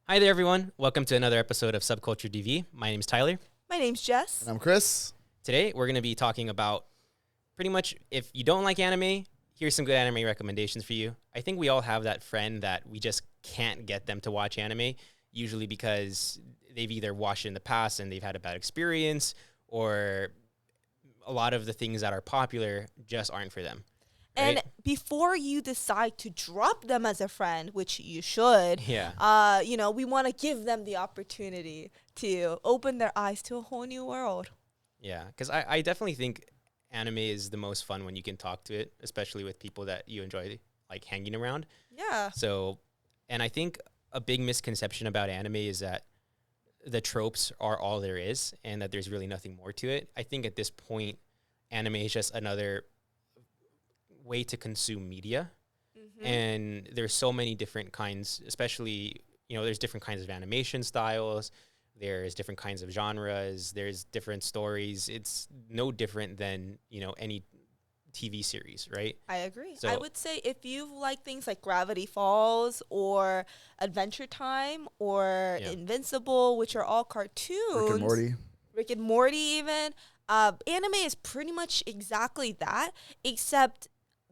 Hi there, everyone. Welcome to another episode of SubculturedTV. My name's Tyler. My name's Jess. And I'm Chris. Today, we're going to be talking about pretty much if you don't like anime, here's some good anime recommendations for you. I think we all have that friend that we just can't get them to watch anime, usually because they've either watched it in the past and they've had a bad experience, or a lot of the things that are popular just aren't for them. And right? before you decide to drop them as a friend, which you should, Yeah. we want to give them the opportunity to open their eyes to a whole new world. Yeah, because I definitely think anime is the most fun when you can talk to it, especially with people that you enjoy like hanging around. Yeah. So, and I think a big misconception about anime is that the tropes are all there is and that there's really nothing more to it. I think at this point, anime is just another way to consume media. Mm-hmm. And there's so many different kinds, especially, there's different kinds of animation styles. There's different kinds of genres. There's different stories. It's no different than, any TV series, right? I agree. So- I would say if you like things like Gravity Falls or Adventure Time or Yeah. Invincible, which are all cartoons. Rick and Morty even. Anime is pretty much exactly that, except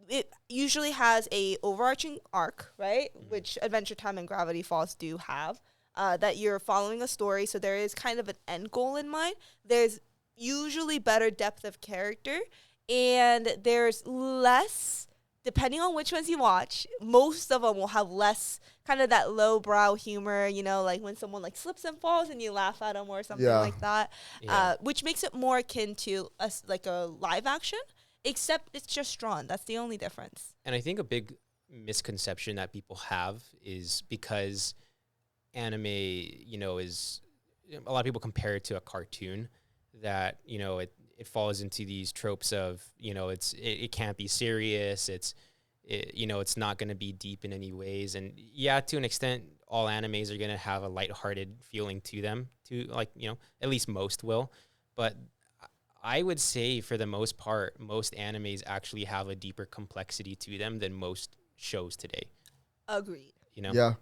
it usually has a overarching arc, right? Mhm. Which Adventure Time and Gravity Falls do have. That you're following a story, so there is kind of an end goal in mind. There's usually better depth of character, and there's less, depending on which ones you watch, most of them will have less kind of that lowbrow humor, like when someone like slips and falls and you laugh at them or something Yeah. like that, Yeah. which makes it more akin to like a live action, except it's just drawn. That's the only difference. And I think a big misconception that people have is because anime, is a lot of people compare it to a cartoon that, it falls into these tropes of, it can't be serious. It's not going to be deep in any ways. And yeah, to an extent, all animes are going to have a lighthearted feeling to them, at least most will. But I would say for the most part, most animes actually have a deeper complexity to them than most shows today. Agreed. Yeah.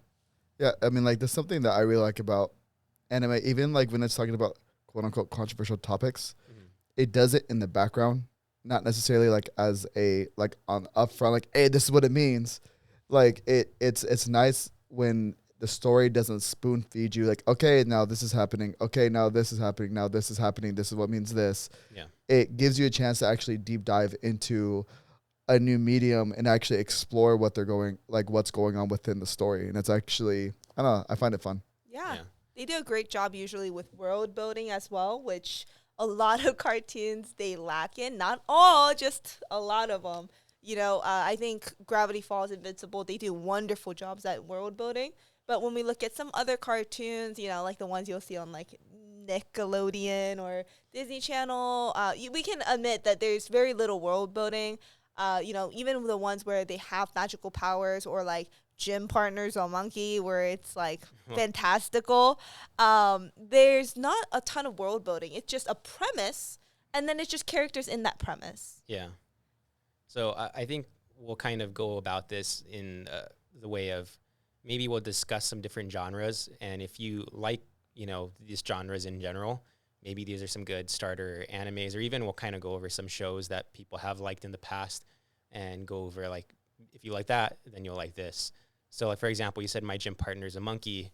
Yeah. I mean, like, there's something that I really like about anime, even like when it's talking about quote unquote controversial topics, Mhm. it does it in the background, not necessarily like as a, like on upfront, like, hey, this is what it means. Like it's nice when the story doesn't spoon feed you like, okay, now this is happening. Okay, now this is happening. Now this is happening. This is what means this. Yeah. It gives you a chance to actually deep dive into a new medium and actually explore what's going on within the story. And it's actually, I don't know, I find it fun. Yeah. Yeah. They do a great job usually with world building as well, which a lot of cartoons they lack in. Not all, just a lot of them. I think Gravity Falls, Invincible, they do wonderful jobs at world building. But when we look at some other cartoons, like the ones you'll see on like Nickelodeon or Disney Channel, we can admit that there's very little world building. Even the ones where they have magical powers or like gym partners or monkey where it's like fantastical. There's not a ton of world building. It's just a premise, and then it's just characters in that premise. Yeah. So I think we'll kind of go about this in the way of maybe we'll discuss some different genres. And if you like, these genres in general, maybe these are some good starter animes, or even we'll kind of go over some shows that people have liked in the past and go over like, if you like that, then you'll like this. So like, for example, you said My Gym Partner's a Monkey.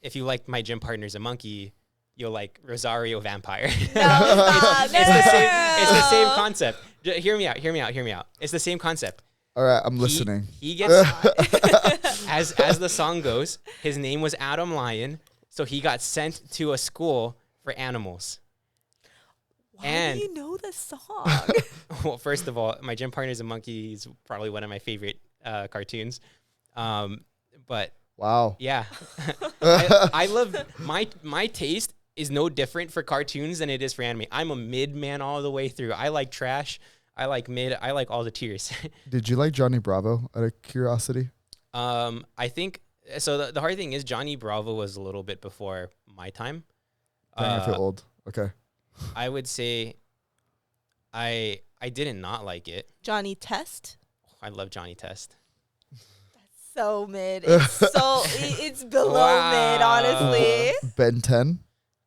If you like My Gym Partner's a Monkey, you'll like Rosario Vampire. No, It's the same concept. Hear me out. It's the same concept. All right, I'm listening. He gets, as the song goes, his name was Adam Lyon, so he got sent to a school for animals. Why And- do you know the song? Well, first of all, My Gym Partner's a Monkey is probably one of my favorite cartoons. But Wow. yeah, I love my taste is no different for cartoons than it is for anime. I'm a mid man all the way through. I like trash. I like mid. I like all the tiers. Did you like Johnny Bravo out of curiosity? I think so. The hard thing is Johnny Bravo was a little bit before my time. Dang, I feel old. Okay. I would say I did not like it. Johnny Test. I love Johnny Test. so mid. It's below mid, honestly. Ben 10.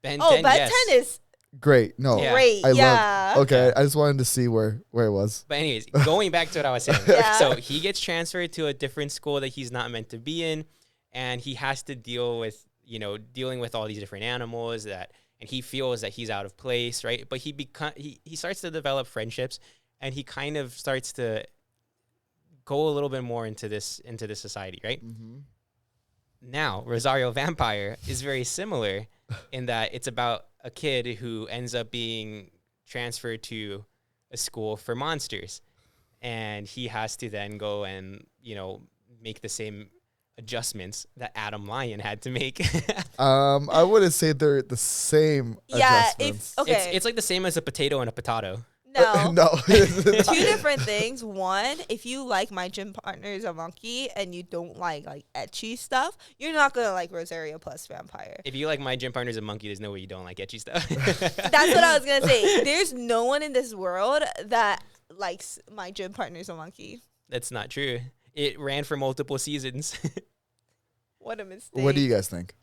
Ben Oh, 10, Ben yes. 10 is Great. No. Yeah. great. I Yeah. love. Okay, Yeah. I just wanted to see where it was. But anyways, going back to what I was saying. Yeah. So he gets transferred to a different school that he's not meant to be in, and he has to deal with, dealing with all these different animals and he feels that he's out of place, right? But he starts to develop friendships, and he kind of starts to go a little bit more into this society, right? Mm-hmm. Now, Rosario Vampire is very similar in that it's about a kid who ends up being transferred to a school for monsters, and he has to then go and make the same adjustments that Adam Lyon had to make. I wouldn't say they're the same Yeah, adjustments. okay. It's like the same as a potato and a potato. No. No. Two different things. One, if you like My Gym Partner is a Monkey and you don't like etchy stuff, you're not gonna like Rosario plus Vampire. If you like My Gym Partner's a Monkey, there's no way you don't like etchy stuff. That's what I was gonna say. There's no one in this world that likes My Gym Partner's a Monkey. That's not true. It ran for multiple seasons. What a mistake. What do you guys think?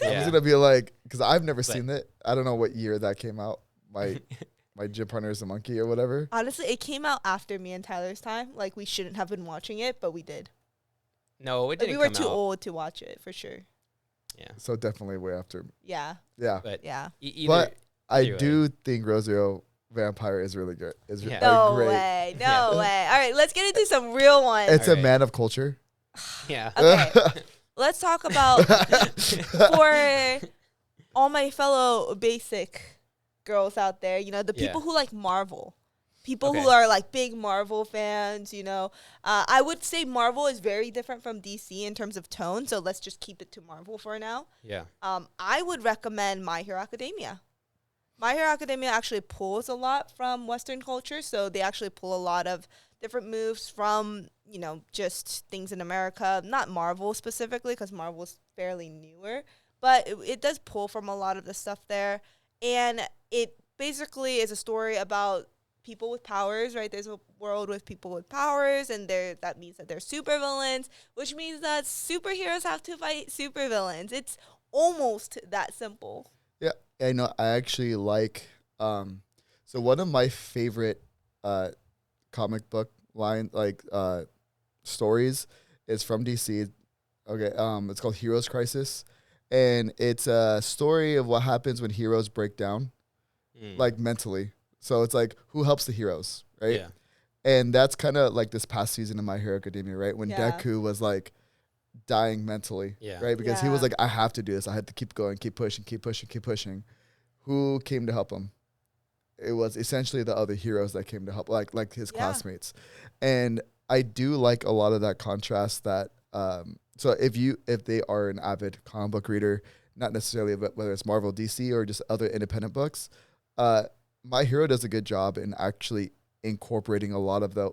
I'm Yeah. just gonna be like, because I've never But- seen it. I don't know what year that came out. My gym partner is a monkey or whatever. Honestly, it came out after me and Tyler's time. Like, we shouldn't have been watching it, but we did. No, it Like, didn't we were come too out. old to watch it, for sure. Yeah, So definitely way after. Yeah. Yeah, but Yeah. either but I either way. do think Rosario Vampire is really good. Is Yeah. No great. way. No Yeah. way. All right, let's get into some real ones. It's a Alright. man of culture. yeah. Okay. Let's talk about for all my fellow basic girls out there, the people who like Marvel. People who Okay. are like big Marvel fans, I would say Marvel is very different from DC in terms of tone, so let's just keep it to Marvel for now. Yeah. I would recommend My Hero Academia. My Hero Academia actually pulls a lot from Western culture, so they actually pull a lot of different moves from, just things in America, not Marvel specifically, because Marvel is fairly newer, but it does pull from a lot of the stuff there. And it basically is a story about people with powers, right? There's a world with people with powers, and that means that they're supervillains, which means that superheroes have to fight supervillains. It's almost that simple. Yeah, I know. I actually like. So one of my favorite comic book stories is from DC. Okay, it's called Heroes Crisis, and it's a story of what happens when heroes break down, like mentally. So it's like who helps the heroes, right? Yeah. And that's kind of like this past season of My Hero Academia, right? When Yeah. Deku was like dying mentally, Yeah. right? Because he was Yeah. like, I have to do this. I had to keep going, keep pushing, keep pushing, keep pushing. Who came to help him? It was essentially the other heroes that came to help, like his Yeah. classmates. And I do like a lot of that contrast that, so if they are an avid comic book reader, not necessarily whether it's Marvel, DC, or just other independent books, My Hero does a good job in actually incorporating a lot of the,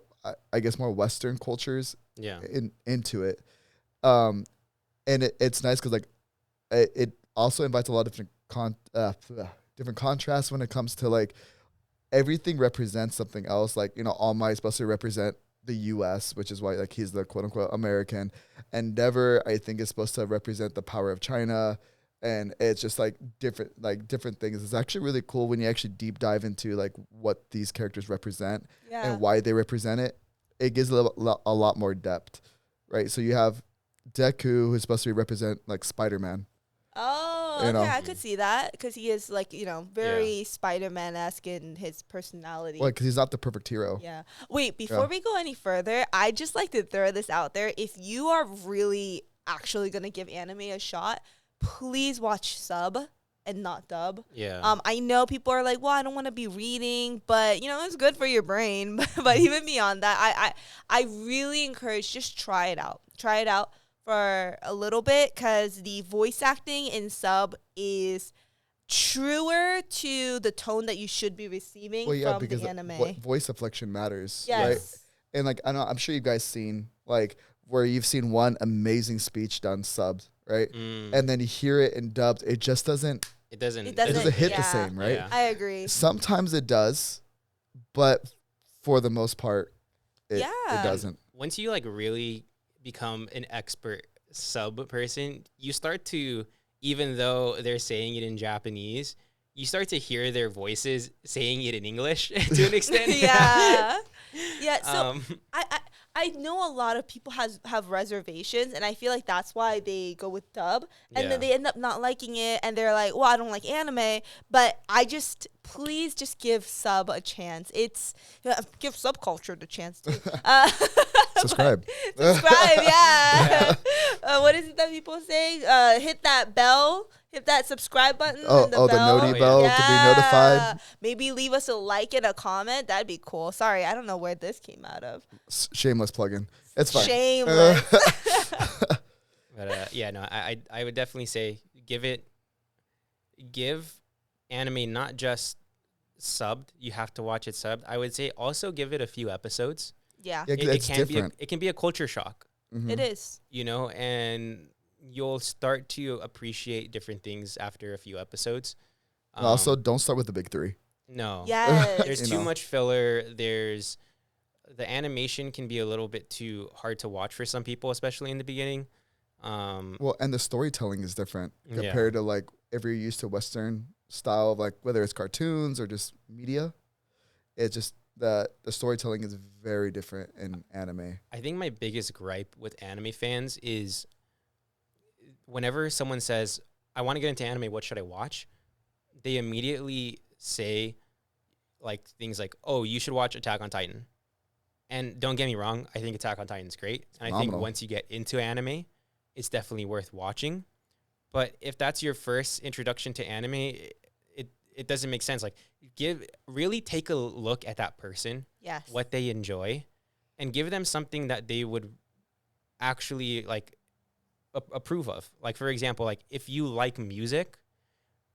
I guess, more Western cultures Yeah. into it. And it's nice because like it also invites a lot of different contrasts when it comes to like everything represents something else. Like, All Might is supposed to represent the U.S., which is why like he's the quote unquote American. Endeavor, I think, is supposed to represent the power of China. And it's just like different things. It's actually really cool when you actually deep dive into like what these characters represent Yeah. and why they represent it. It gives a lot more depth, right? So you have Deku, who's supposed to represent like Spider-Man. Oh, You okay, know. I could see that because he is like very Spider-Man-esque in his personality. Well, because he's not the perfect hero. Yeah. Wait, before we go any further, I just like to throw this out there. If you are really actually gonna give anime a shot, please watch sub and not dub. Yeah. I know people are like, well, I don't want to be reading, but it's good for your brain. But even beyond that, I really encourage just try it out. Try it out for a little bit because the voice acting in sub is truer to the tone that you should be receiving Well, yeah, from because the anime. voice inflection matters, Yes. right? And like I'm sure you guys seen like where you've seen one amazing speech done subbed, right? And then you hear it in dubbed, it just doesn't It doesn't. It it doesn't hit the yeah. same, right? Yeah. I agree. Sometimes it does, but for the most part, it Yeah. doesn't. Once you like really become an expert sub person, you start to, even though they're saying it in Japanese, you start to hear their voices saying it in English to an extent. Yeah. Yeah. So Um, I know a lot of people have reservations, and I feel like that's why they go with dub, and then Yeah. they end up not liking it, and they're like, well, I don't like anime, but please just give sub a chance. Give subculture the chance too. Subscribe. Subscribe, yeah. Yeah. What is it that people say? Hit that bell. Hit that subscribe button. Oh, and the the bell. noti yeah. bell to be notified. Maybe leave us a like and a comment. That'd be cool. Sorry, I don't know where this came out of. Shameless plug-in. It's fine. Shameless. But yeah, no, I would definitely say give anime not just subbed. You have to watch it subbed. I would say also give it a few episodes. Yeah, Yeah, it's different. It can be a culture shock, Mhm. it is. you know, and you'll start to appreciate different things after a few episodes. And also, don't start with the big three. No, Yes. there's You too know. much filler. The animation can be a little bit too hard to watch for some people, especially in the beginning. Well, and the storytelling is different Yeah. compared to like if you're used to Western style of like whether it's cartoons or just media. It's just that the storytelling is very different in anime. I think my biggest gripe with anime fans is whenever someone says, I want to get into anime, what should I watch? They immediately say like things like, oh, you should watch Attack on Titan. And don't get me wrong, I think Attack on Titan is great. And I think phenomenal. once you get into anime, it's definitely worth watching. But if that's your first introduction to anime, it doesn't make sense. Like really take a look at that person, Yes. what they enjoy, and give them something that they would actually like approve of. Like for example, like if you like music,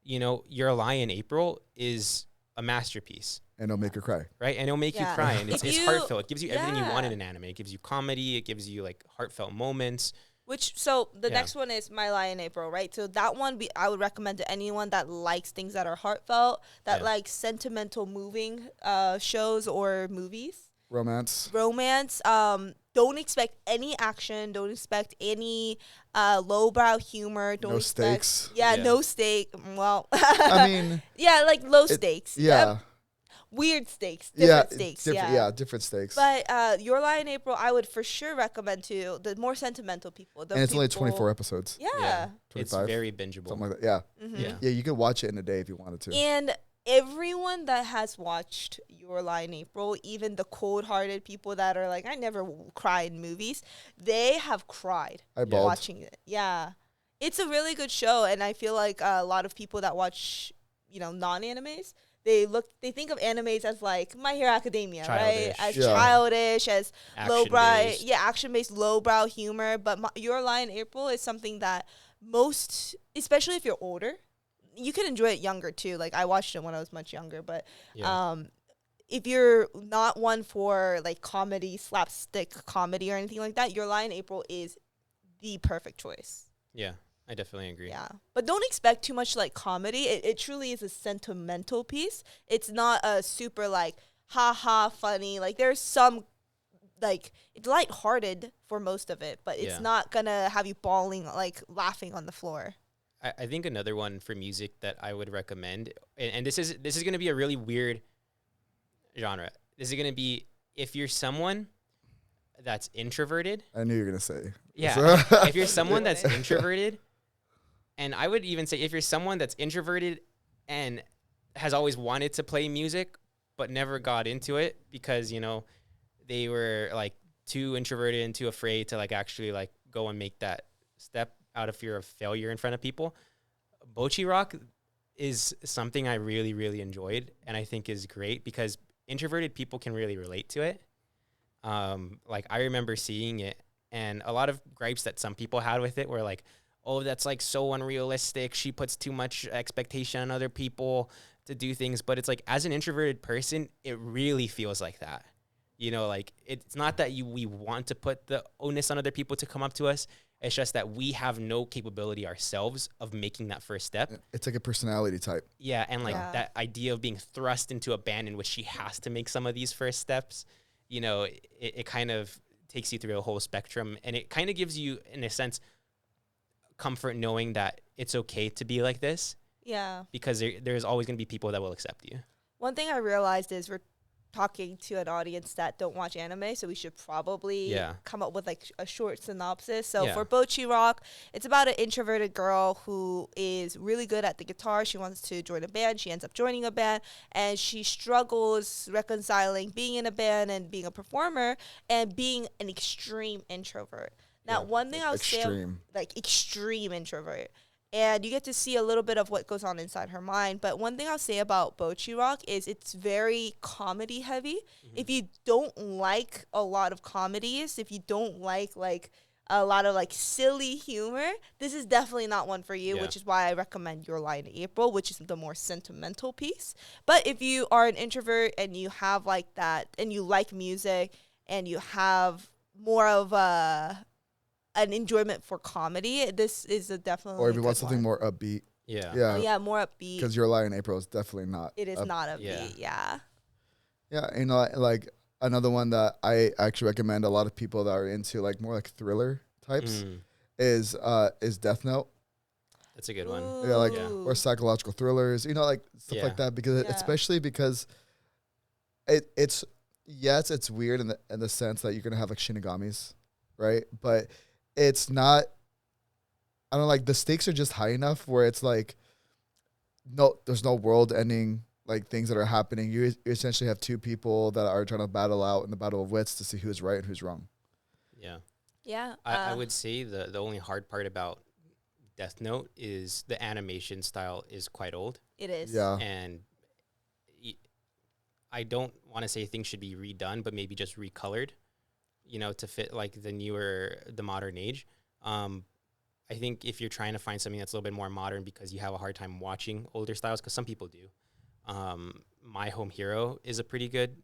you know, Your Lie in April is a masterpiece, And it'll make her cry. right? And it'll make Yeah. you cry, and If it's you- heartfelt. It gives you everything you want in yeah. an anime. It gives you comedy. It gives you like heartfelt moments. So the Yeah. next one is My Lie in April, right? So that one I would recommend to anyone that likes things that are heartfelt, that Yeah. likes sentimental, moving shows or movies. Romance. Romance. Don't expect any action. Don't expect any lowbrow humor. Don't No expect, stakes. Yeah, Yeah. no stake. Well, I mean, yeah, like low stakes. yeah. Weird stakes. Yeah. Different stakes. Yeah, different stakes. But Your Lie in April, I would for sure recommend to the more sentimental people. And it's only 24 episodes. Yeah. It's 25, very bingeable. Something like that. Yeah. Mhm. Yeah. Yeah, you could watch it in a day if you wanted to. And everyone that has watched Your Lie in April, even the cold-hearted people that are like, I never cry in movies, they have cried I bawled. watching it. Yeah. It's a really good show, and I feel like a lot of people that watch, non-animes, they think of animes as like My Hero Academia, right? Childish. As Yeah. childish, as lowbrow, Action-based. action-based lowbrow humor. But Your Lie in April is something that most, especially if you're older, you can enjoy it younger too. Like I watched it when I was much younger, but Yeah. if you're not one for like comedy, slapstick comedy or anything like that, Your Lie in April is the perfect choice. Yeah, I definitely agree. Yeah. But don't expect too much like comedy. It truly is a sentimental piece. It's not a super like ha funny. Like there's some like it's lighthearted for most of it, but it's Yeah. not gonna have you bawling like laughing on the floor. I think another one for music that I would recommend, and this is going to be a really weird genre. This is going to be if you're someone that's introverted. I knew you were going to say. Yeah. If you're someone that's introverted, and I would even say if you're someone that's introverted and has always wanted to play music but never got into it because, they were like too introverted and too afraid to like actually like go and make that step out of fear of failure in front of people. Bocce Rock is something I really, really enjoyed and I think is great because introverted people can really relate to it. Like I remember seeing it and a lot of gripes that some people had with it were like, oh, that's like so unrealistic. She puts too much expectation on other people to do things. But it's like as an introverted person, it really feels like that. Like it's not that we want to put the onus on other people to come up to us. It's just that we have no capability ourselves of making that first step. It's like a personality type. Yeah, and like Yeah. that idea of being thrust into a band in which she has to make some of these first steps, it kind of takes you through a whole spectrum, and it kind of gives you, in a sense, comfort knowing that it's okay to be like this, Yeah. because there's always going to be people that will accept you. One thing I realized is we're talking to an audience that don't watch anime, so we should probably come up with like a short synopsis. So for Bochi Rock, it's about an introverted girl who is really good at the guitar. She wants to join a band. She ends up joining a band, and she struggles reconciling being in a band and being a performer and being an extreme introvert. Now, one thing I would say, like extreme introvert. And you get to see a little bit of what goes on inside her mind. But one thing I'll say about Bochi Rock is it's very comedy heavy. Mm-hmm. If you don't like a lot of comedies, if you don't like a lot of like silly humor, this is definitely not one for you, which is why I recommend Your Lie in April, which is the more sentimental piece. But if you are an introvert and you have like that, and you like music, and you have more of an enjoyment for comedy, this is a definitely. Or if you want something more upbeat. More upbeat. Because Your Lie in April is definitely not. It is not upbeat. Yeah. Yeah, you know, like another one that I actually recommend a lot of people that are into like more like thriller types is Death Note. That's a good one. Or psychological thrillers, you know, like stuff like that, because especially because it's weird in the sense that you're gonna have like shinigamis, right? But it's not, I don't know, like the stakes are just high enough where it's like, no, there's no world ending like things that are happening. You essentially have two people that are trying to battle out in the battle of wits to see who's right and who's wrong. Yeah. Yeah. I would say the only hard part about Death Note is the animation style is quite old. It is. Yeah. And I don't want to say things should be redone, but maybe just recolored, you know, to fit like the modern age. I think if you're trying to find something that's a little bit more modern because you have a hard time watching older styles, because some people do. My Home Hero is a pretty good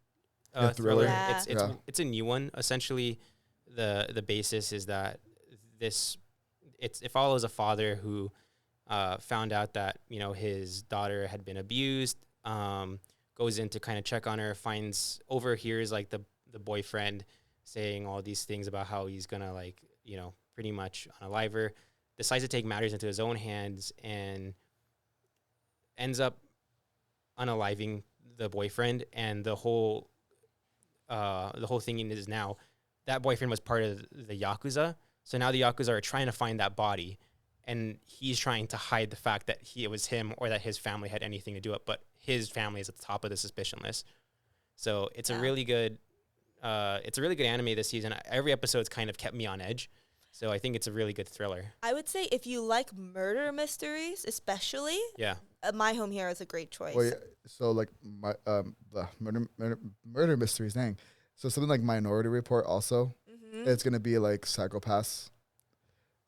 thriller. Yeah. It's a new one. Essentially, the basis is that it follows a father who found out that, you know, his daughter had been abused. Goes in to kind of check on her, overhears like the boyfriend saying all these things about how he's gonna, like, you know, pretty much unalive her, decides to take matters into his own hands and ends up unaliving the boyfriend. And the whole thing is now that boyfriend was part of the Yakuza. So now the Yakuza are trying to find that body, and he's trying to hide the fact that it was him or that his family had anything to do with it, but his family is at the top of the suspicion list. So it's a really good anime this season. Every episode's kind of kept me on edge. So I think it's a really good thriller. I would say if you like murder mysteries, especially, My Home Hero is a great choice. Well, so like the murder mysteries, dang. So something like Minority Report also. Mm-hmm. It's gonna be like Psychopaths.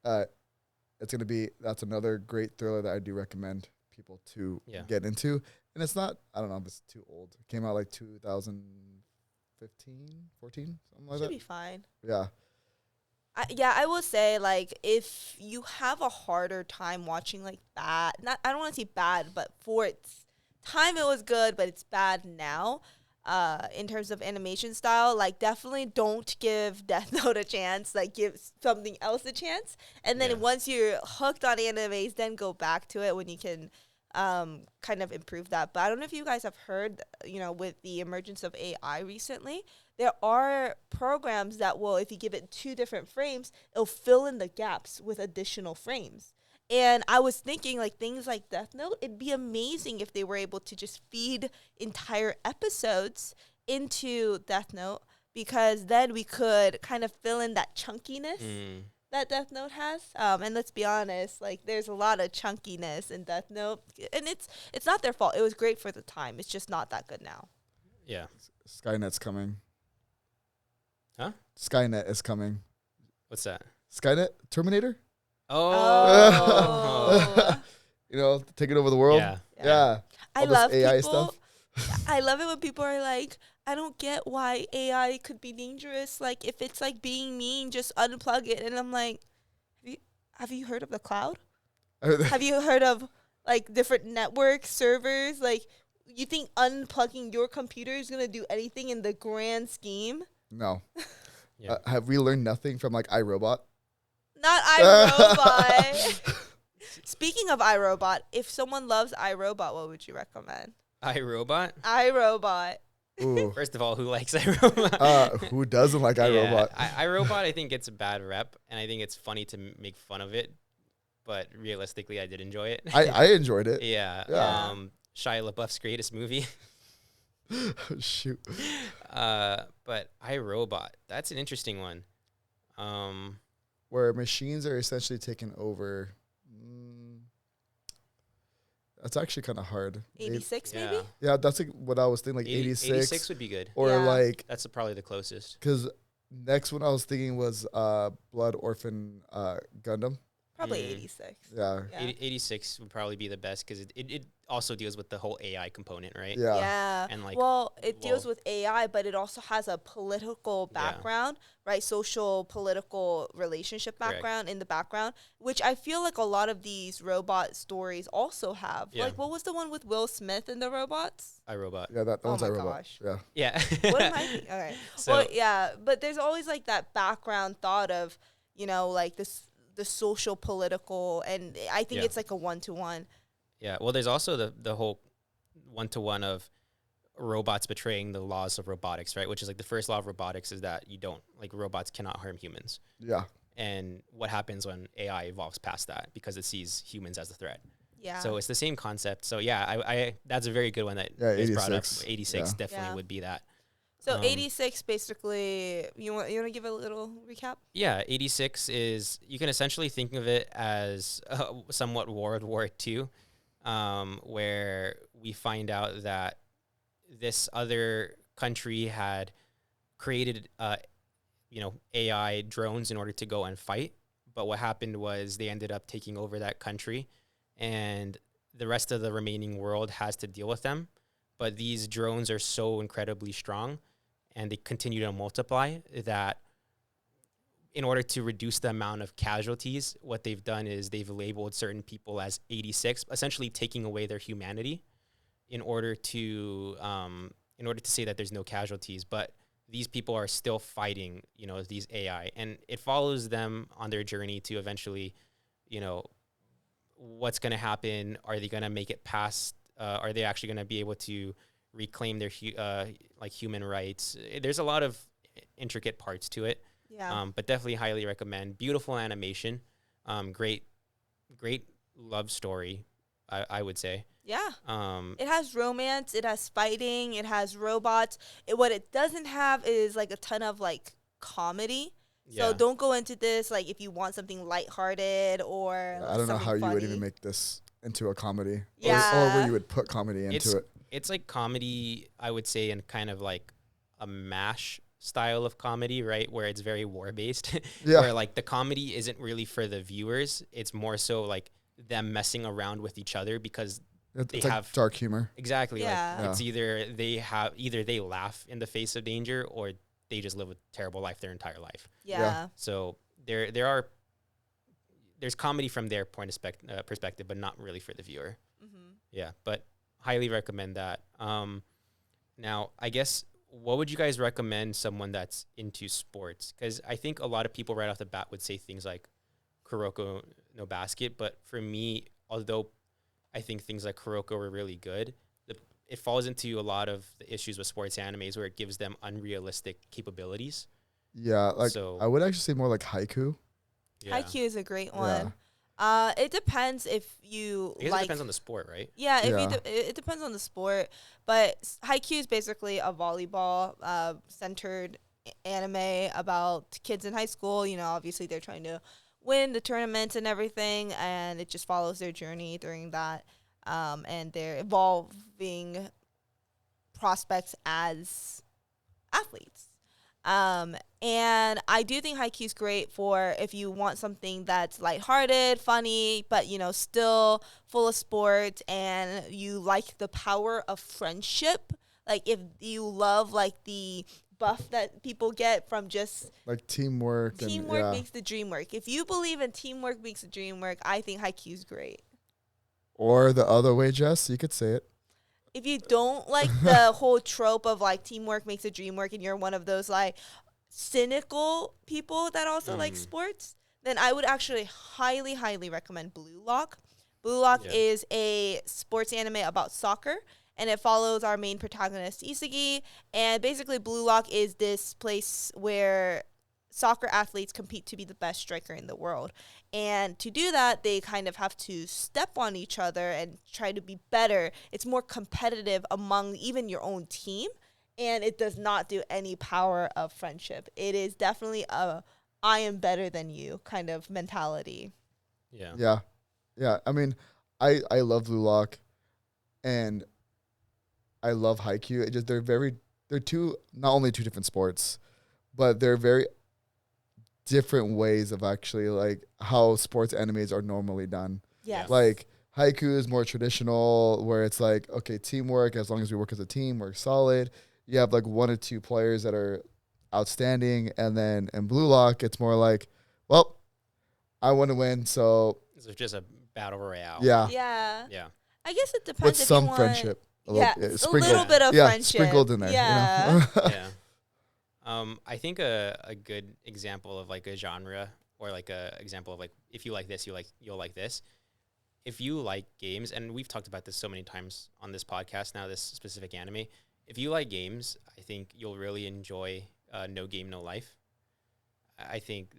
That's another great thriller that I do recommend people to get into. And it's not, I don't know if it's too old. It came out like 2015, 14, something like that. Should be fine. Yeah. I will say, like, if you have a harder time watching, like, bad, I don't want to say bad, but for its time it was good, but it's bad now, in terms of animation style, like, definitely don't give Death Note a chance, like, give something else a chance, and then once you're hooked on animes, then go back to it when you can kind of improve that. But I don't know if you guys have heard, you know, with the emergence of AI recently, there are programs that will, if you give it 2 different frames, it'll fill in the gaps with additional frames. And I was thinking, like, things like Death Note, it'd be amazing if they were able to just feed entire episodes into Death Note, because then we could kind of fill in that chunkiness that Death Note has. And let's be honest, like, there's a lot of chunkiness in Death Note, and it's not their fault. It was great for the time. It's just not that good now. Yeah. Skynet's coming. Huh? Skynet is coming. What's that? Skynet? Terminator? Oh. You know, taking over the world. Yeah. I love AI stuff. I love it when people are like, I don't get why AI could be dangerous. Like, if it's like being mean, just unplug it. And I'm like, have you heard of the cloud? Have you heard of like different network servers? Like, you think unplugging your computer is gonna do anything in the grand scheme? No. Yeah. Have we learned nothing from like iRobot? Not iRobot. Speaking of iRobot, if someone loves iRobot, what would you recommend? iRobot. iRobot. Ooh. First of all, who likes iRobot? Who doesn't like iRobot? iRobot, I think gets a bad rep, and I think it's funny to make fun of it. But realistically, I did enjoy it. I enjoyed it. Yeah. Yeah. Shia LaBeouf's greatest movie. Oh, shoot. But iRobot, that's an interesting one. Where machines are essentially taken over. That's actually kind of hard. 86 Yeah. maybe? Yeah, that's like what I was thinking, like 86. 86 would be good. Or Yeah. like, That's probably the closest. because next one I was thinking was Blood Orphan Gundam. Probably Mm. 86. Yeah. Yeah. 86 would probably be the best because it also deals with the whole AI component, right? Yeah. Yeah. And like, well, it deals well- with AI, but it also has a political Yeah. background, right? Social, political relationship Correct. background in the background, which I feel like a lot of these robot stories also have. Yeah. Like, what was the one with Will Smith and the robots? iRobot. Yeah, that Oh one's my iRobot. gosh. Yeah. Yeah. What am I thinking? Okay. So Well, yeah, but there's always like that background thought of, like the social, political, and I think Yeah. it's like a 1-to-1. yeah. Well, there's also the whole 1-to-1 of robots betraying the laws of robotics, right? Which is like the first law of robotics is that robots cannot harm humans. Yeah. And what happens when AI evolves past that because it sees humans as a threat. Yeah. So it's the same concept. So yeah, I that's a very good one that Yeah, you guys brought up. 86. 86 Yeah. definitely Yeah. would be that. So 86 basically, you want to give a little recap? Yeah, 86 is, you can essentially think of it as somewhat World War II, where we find out that this other country had created, AI drones in order to go and fight. But what happened was they ended up taking over that country, and the rest of the remaining world has to deal with them. But these drones are so incredibly strong, and they continue to multiply, that in order to reduce the amount of casualties, what they've done is they've labeled certain people as 86, essentially taking away their humanity in order to say that there's no casualties. But these people are still fighting, these AI, and it follows them on their journey to eventually, what's going to happen? Are they going to make it past? Are they actually going to be able to reclaim their human rights? There's a lot of intricate parts to it. Yeah. But definitely highly recommend. Beautiful animation, great love story, I would say. Yeah. Um, It has romance, it has fighting, it has robots. What it doesn't have is like a ton of like comedy. So yeah. don't go into this like if you want something lighthearted or I don't know something how you would funny. even make this into a comedy. Yeah. Or where you would put comedy into it. It's like comedy, I would say, in kind of like a MASH style of comedy, right? Where it's very war based. Yeah. Where like the comedy isn't really for the viewers. It's more so like them messing around with each other because It's they like have- dark humor. exactly Yeah. like it's either they laugh in the face of danger or they just live a terrible life their entire life. Yeah. So there's comedy from their perspective, but not really for the viewer. Mm-hmm. Yeah, but highly recommend that. Now, I guess, what would you guys recommend someone that's into sports? Because I think a lot of people right off the bat would say things like Kuroko no Basket, but for me, although I think things like Kuroko are really good, it falls into a lot of the issues with sports animes where it gives them unrealistic capabilities. Yeah, like So- I would actually say more like haiku. Yeah. Haikyuu is a great Yeah. one. It depends if you I guess like. it depends on the sport, right? Yeah, Yeah. it depends on the sport, but Haikyuu is basically a volleyball centered anime about kids in high school. Obviously they're trying to win the tournaments and everything, and it just follows their journey during that, and their evolving prospects as athletes. And I do think Haikyuu's great for if you want something that's lighthearted, funny, but still full of sport, and you like the power of friendship. Like if you love like the buff that people get from just Like teamwork. teamwork and, yeah. makes the dream work. If you believe in teamwork makes the dream work, I think Haikyuu's great. Or the other way, Jess, you could say it. If you don't like the whole trope of like teamwork makes a dream work, and you're one of those like cynical people that also like sports, then I would actually highly, highly recommend Blue Lock. Blue Lock Yeah. is a sports anime about soccer, and it follows our main protagonist, Isagi. And basically, Blue Lock is this place where soccer athletes compete to be the best striker in the world. And to do that, they kind of have to step on each other and try to be better. It's more competitive among even your own team, and it does not do any power of friendship. It is definitely a I am better than you kind of mentality. Yeah. Yeah. Yeah. I mean, I love Blue Lock and I love Haikyuu. It just they're two not only two different sports, but they're very different ways of actually like how sports animes are normally done. Yes. Like Haiku is more traditional where it's like, okay, teamwork, as long as we work as a team, we're solid. You have like one or two players that are outstanding. And then in Blue Lock, it's more like, well, I want to win. So This is just a battle royale. yeah, Yeah. Yeah. I guess it depends with if some you want, friendship. Yeah, a sprinkled. little bit of Yeah, friendship. sprinkled in there. Yeah. You know? Yeah. I think a good example of like a genre or like a example of like if you like this, you'll like this. If you like games, and we've talked about this so many times on this podcast now, this specific anime. If you like games, I think you'll really enjoy No Game No Life. I think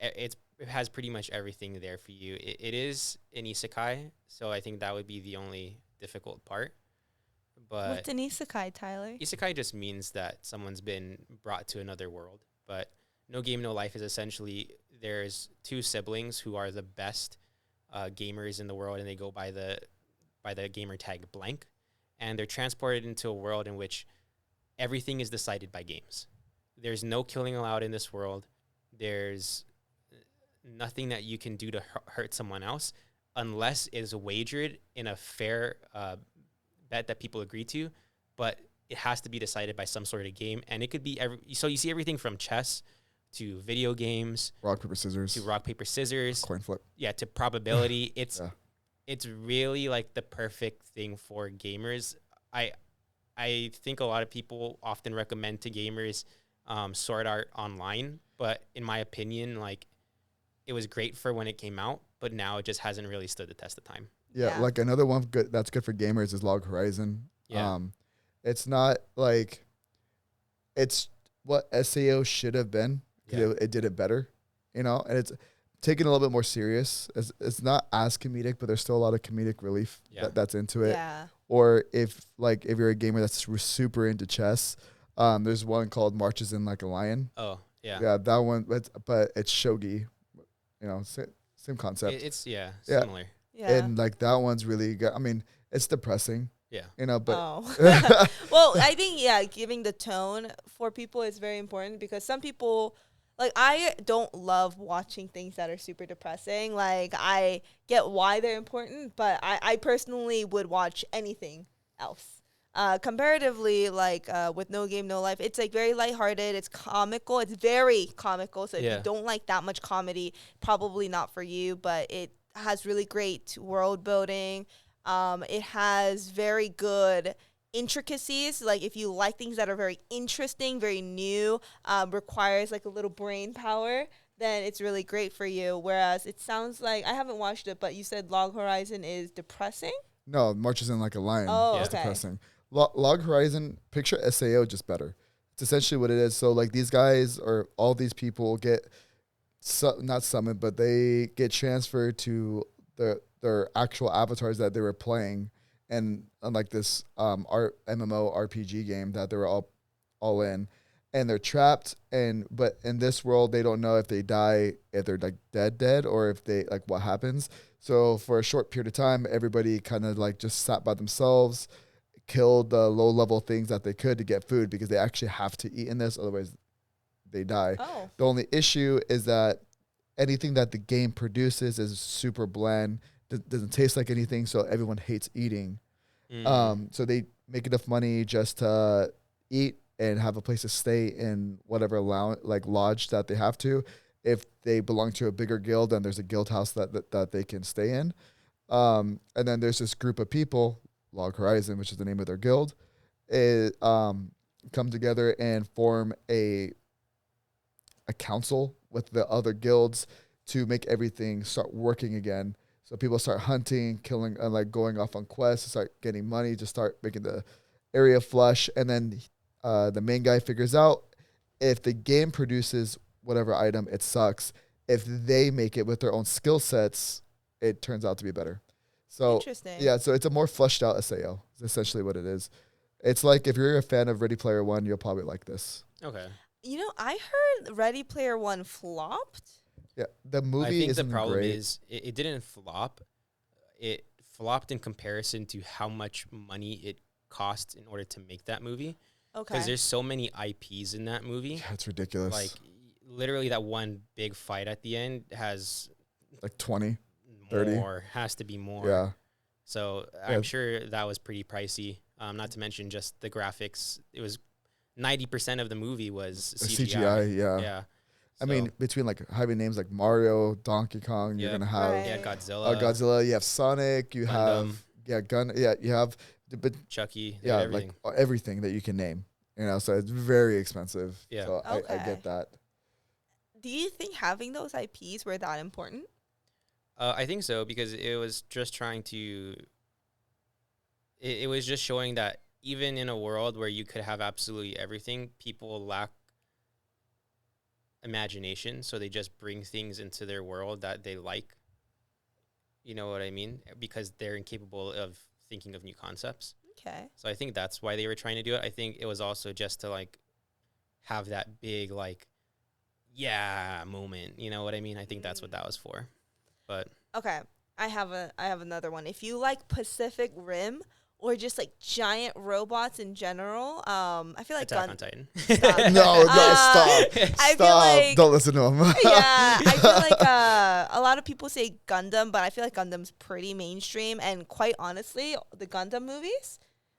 it has pretty much everything there for you. It is an isekai, so I think that would be the only difficult part. But What's an isekai, Tyler? isekai just means that someone's been brought to another world. But No Game No Life is essentially there's two siblings who are the best gamers in the world, and they go by the gamer tag blank, and they're transported into a world in which everything is decided by games. There's no killing allowed in this world. There's nothing that you can do to hurt someone else unless it is wagered in a fair bet that people agree to, but it has to be decided by some sort of game. And it could be so you see everything from chess to video games, rock, paper, scissors, coin flip. Yeah, to probability. Yeah. It's really like the perfect thing for gamers. I think a lot of people often recommend to gamers Sword Art Online, but in my opinion, like it was great for when it came out, but now it just hasn't really stood the test of time. Yeah, like another one that's good for gamers is Log Horizon. Yeah. It's not like it's what SAO should have been. Yeah. It did it better, you know, and it's taken a little bit more serious. It's not as comedic, but there's still a lot of comedic relief that's into it. Yeah. Or if you're a gamer that's super into chess, there's one called Marches in Like a Lion. Oh, yeah. Yeah, that one, but it's shogi, you know, same concept. It's similar. Yeah. And like that one's really good. I mean, it's depressing. Yeah. You know, but well, I think giving the tone for people is very important because some people like I don't love watching things that are super depressing. Like I get why they're important, but I personally would watch anything else. Comparatively, like with No Game No Life, it's like very lighthearted. It's comical. It's very comical. So if you don't like that much comedy, probably not for you. But it has really great world building. It has very good intricacies. Like if you like things that are very interesting, very new, requires like a little brain power, then it's really great for you. Whereas it sounds like I haven't watched it, but you said Log Horizon is depressing. No, Marches in Like a Lion. Oh, is okay. depressing. Log Horizon, picture SAO, just better. It's essentially what it is. So like these guys or all these people get not summoned, but they get transferred to their actual avatars that they were playing, and like this MMO RPG game that they were all in, and they're trapped. But in this world, they don't know if they die, if they're like dead, or if they like what happens. So for a short period of time, everybody kind of like just sat by themselves, killed the low level things that they could to get food because they actually have to eat in this, otherwise they die. Oh. The only issue is that anything that the game produces is super bland, doesn't taste like anything, so everyone hates eating. So they make enough money just to eat and have a place to stay in whatever lodge that they have to. If they belong to a bigger guild, then there's a guild house that they can stay in. And then there's this group of people, Log Horizon, which is the name of their guild, come together and form a a council with the other guilds to make everything start working again. So people start hunting, killing, and like going off on quests, start getting money, to start making the area flush. And then the main guy figures out if the game produces whatever item, it sucks. If they make it with their own skill sets, it turns out to be better. So Interesting. yeah, so it's a more fleshed out SAO. Is essentially what it is. It's like if you're a fan of Ready Player One, you'll probably like this. Okay. You know, I heard Ready Player One flopped. Yeah, the I movie think the isn't problem great. is it didn't flop. It flopped in comparison to how much money it cost in order to make that movie. Okay. Because there's so many IPs in that movie. Yeah, it's ridiculous. Like literally that one big fight at the end has like 20, 30. more, has to be more. Yeah. So Yeah. I'm sure that was pretty pricey. Not to mention just the graphics. It was 90% of the movie was CGI. Yeah. Yeah. I mean, between like having names like Mario, Donkey Kong, you're Yeah. gonna have Right. yeah, Godzilla, Godzilla. You have Sonic. You Gundam. have you have but Chucky, yeah, everything. like everything that you can name. You know, so it's very expensive. Yeah. So I Okay. get that. Do you think having those IPs were that important? I think so, because it was just trying to. It was just showing that even in a world where you could have absolutely everything, people lack imagination, so they just bring things into their world that they like. You know what I mean? Because they're incapable of thinking of new concepts. Okay. So I think that's why they were trying to do it. I think it was also just to like have that big like yeah moment. You know what I mean? I think that's what that was for. But Okay. I have another one. If you like Pacific Rim or just like giant robots in general, I feel like Attack on Titan. Stop. No, stop. I Stop. feel like Don't listen to him. yeah, I feel like a lot of people say Gundam, but I feel like Gundam's pretty mainstream. And quite honestly, the Gundam movies,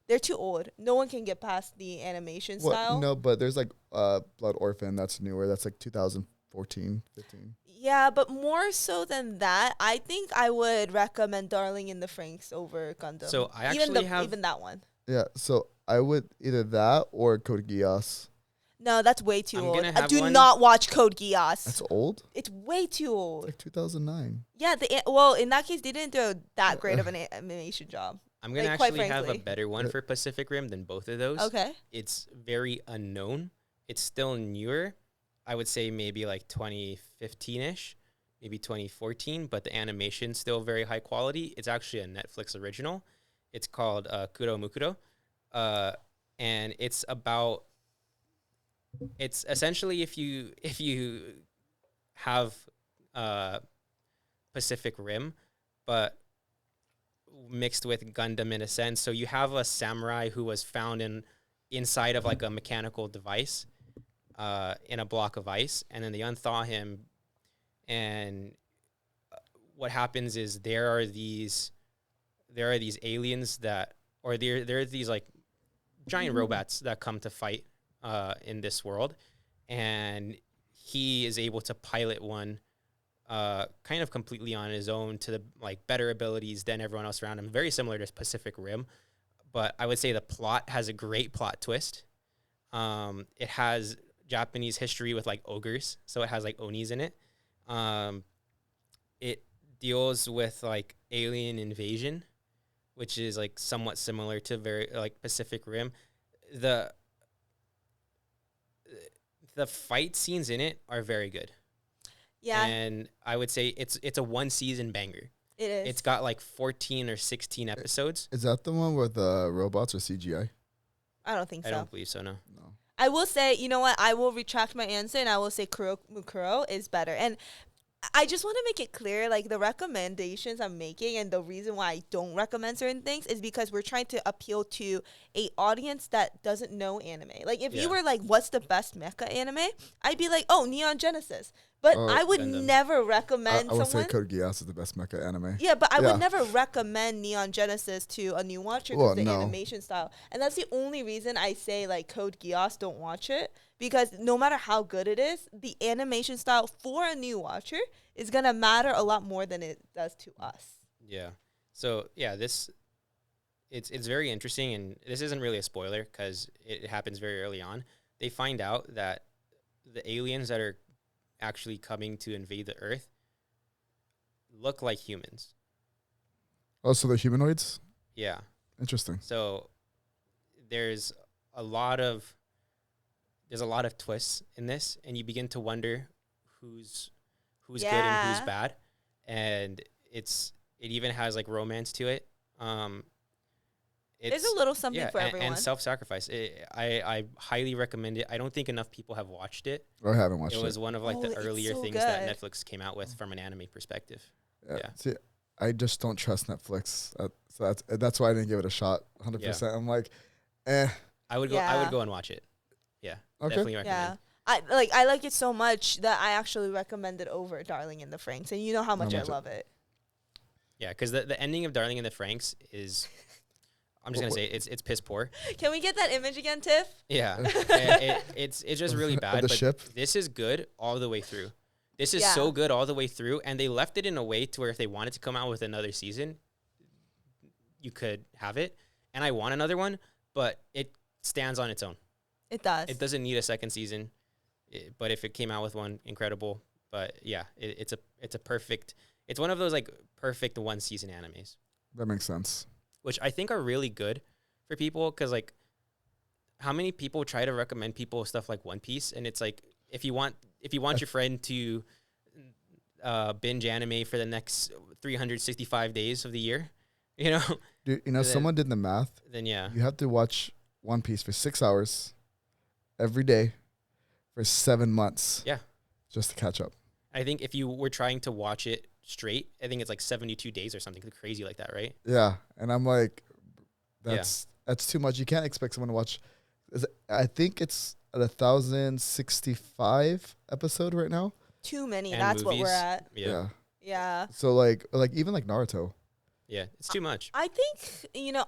they're too old. No one can get past the animation style. No, but there's like Blood Orphan that's newer. That's like 2014, 15. Yeah, but more so than that, I think I would recommend Darling in the Franxx over Gundam. So I even actually have even that one. Yeah, so I would either that or Code Geass. No, that's way too I'm old. gonna have Do one- not watch Code Geass. That's old. It's way too It's old. like 2009. Yeah, well, in that case, they didn't do that great of an animation job. I'm gonna like, quite actually have a frankly. better one for Pacific Rim than both of those. Okay. It's very unknown. It's still newer. I would say maybe like 2015-ish, maybe 2014, but the animation's still very high quality. It's actually a Netflix original. It's called Kuro Mukuro. And it's about, it's essentially if you have Pacific Rim, but mixed with Gundam in a sense. So you have a samurai who was found inside of like a mechanical device in a block of ice, and then they unthaw him, and what happens is there are these aliens that, or there are these like giant robots that come to fight in this world, and he is able to pilot one kind of completely on his own to the like better abilities than everyone else around him. Very similar to Pacific Rim, but I would say the plot has a great plot twist. It has Japanese history with like ogres, so it has like onis in it. It deals with like alien invasion, which is like somewhat similar to very like Pacific Rim. The fight scenes in it are very good. Yeah, And I would say it's a one season banger. it is. It's got like 14 or 16 episodes. Is that the one with the robots or CGI? I don't think I so. don't believe so, no. No. I will say, you know what? I will retract my answer and I will say Kuro Mukuro is better. And I just want to make it clear, like the recommendations I'm making and the reason why I don't recommend certain things is because we're trying to appeal to a audience that doesn't know anime. Like if Yeah. you were like, what's the best mecha anime? I'd be like, oh, Neon Genesis. But Oh, I would Gundam. never I recommend would say someone. Code Geass is the best mecha anime. Yeah, but I Yeah. would never recommend Neon Genesis to a new watcher because Well, the no. animation style. And that's the only reason I say like Code Geass don't watch it, because no matter how good it is, the animation style for a new watcher is going to matter a lot more than it does to us. Yeah. So yeah, it's very interesting, and this isn't really a spoiler because it happens very early on. They find out that the aliens that are actually coming to invade the Earth look like humans. Oh, so they're humanoids? Yeah. Interesting. So there's a lot of twists in this, and you begin to wonder who's good and who's Yeah. bad, and it even has like romance to it. There's a little something for everyone. and self-sacrifice. I highly recommend it. I don't think enough people have watched it. I haven't watched it. It was one of like Oh, the it's earlier so things that good. Netflix came out with from an anime perspective. Yeah. See, I just don't trust Netflix. So that's why I didn't give it a shot 100%. I'm like, eh. I would Yeah. go and watch it. Yeah. Okay. Definitely recommend. Yeah. I like it so much that I actually recommend it over Darling in the Franxx, and you know how much I much? love it. Yeah, because the ending of Darling in the Franxx is, I'm just gonna say it's piss poor. Can we get that image again, Tiff? Yeah, it's just really bad. The but ship? this is good all the way through. This is Yeah. so good all the way through, and they left it in a way to where if they wanted to come out with another season, you could have it. And I want another one, but it stands on its own. It does. It doesn't need a second season. But if it came out with one, incredible. But yeah, it's a perfect. It's one of those like perfect one season animes, That makes sense. which I think are really good for people because like, how many people try to recommend people stuff like One Piece, and it's like if you want your friend to binge anime for the next 365 days of the year, you know, Dude, then- someone did the math. then yeah, You have to watch One Piece for 6 hours every day for 7 months. Yeah. Just to catch up. I think if you were trying to watch it straight, I think it's like 72 days or something crazy like that, right? Yeah. And I'm like, that's too much. You can't expect someone to watch. I think it's at 1,065 episode right now. Too many. And That's what movies. we're at. Yeah. Yeah. So like even like Naruto. Yeah, it's too much. I think,